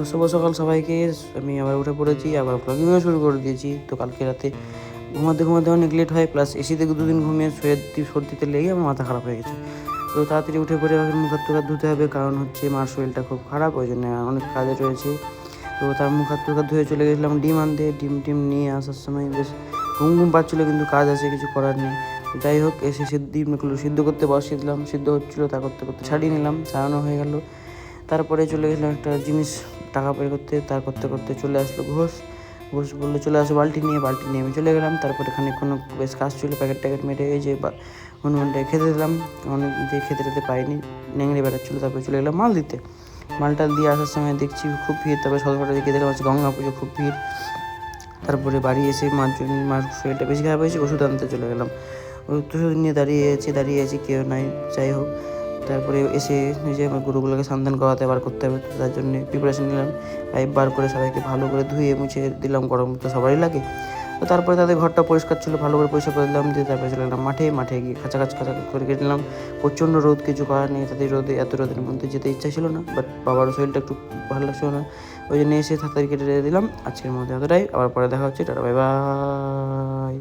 শুভ সকাল সবাইকে। আমি আবার উঠে পড়েছি, আবার ব্লগিংও শুরু করে দিয়েছি। তো কালকে রাতে ঘুমাতে অনেক লেট হয়, প্লাস এসিতে 2 দিন ঘুমিয়ে সর্দিতে লেগে আমার মাথা খারাপ হয়ে গেছে। তো তাড়াতাড়ি উঠে পড়ে আমাকে মুখ হাত ধুতে হবে, কারণ হচ্ছে মার শরীরটা খুব খারাপ, ওই জন্য অনেক কাজে রয়েছে। তো তার মুখ হাত ধুয়ে চলে গেছিলাম ডিম আনতে। ডিম নিয়ে আসার সময় বেশ ঘুম পাচ্ছিলো, কিন্তু কাজ আছে, কিছু করার নেই। যাই হোক, এসে ডিমগুলো সিদ্ধ করতে বসিয়ে দিলাম। সিদ্ধ হচ্ছিলো, তা করতে করতে ছাড়িয়ে নিলাম, ছাড়ানো হয়ে গেল। তারপরে চলে গেলাম একটা জিনিস টাকা বের করতে, তার করতে করতে চলে আসলো ঘোষ বললো চলে আসো বালতি নিয়ে আমি চলে গেলাম। তারপরে খানিকক্ষণ বেশ কাজ ছিল, প্যাকেট মেরে এই যে হনুমানটা খেতে দিলাম। অনেক যে খেতে পাইনি, নেংড়ে বেড়াচ্ছিলো। তারপরে চলে গেলাম মাল দিতে। মালটাল দিয়ে আসার সময় দেখছি খুব ভিড়। তারপরে সদরঘাটের দিকে দেখলাম হচ্ছে গঙ্গা পুজো, খুব ভিড়। তারপরে বাড়ি এসে মার শরীরটা বেশি খারাপ হয়েছে, ওষুধ আনতে চলে গেলাম। ওষুধ নিয়ে দাঁড়িয়ে আছি, কেউ নাই। যাই হোক, তারপরে এসে নিজে আমার গরুগুলোকে সান্ধান করাতে বার করতে হবে, তার জন্য প্রিপারেশন নিলাম। পাইপ বার করে সবাইকে ভালো করে ধুয়ে মুছে দিলাম, গরম তো সবারই লাগে। তো তারপরে তাদের ঘরটা পরিষ্কার ছিল, ভালো করে পরিষ্কার করে দিলাম। দিয়ে তারপরে চলে গেলাম মাঠে গিয়ে খাঁচা করে কেটে নিলাম। প্রচণ্ড রোদ, কিছু করার নেই। তাদের এত রোদের মধ্যে যেতে ইচ্ছা ছিল না, বাট বাবারও শরীরটা একটু ভালো লাগছিল না, ওই জন্য এসে তাড়াতাড়ি কেটে দিলাম। আজকের মধ্যে এতটাই, আবার পরে দেখা হচ্ছে, টাটা বাই বাই।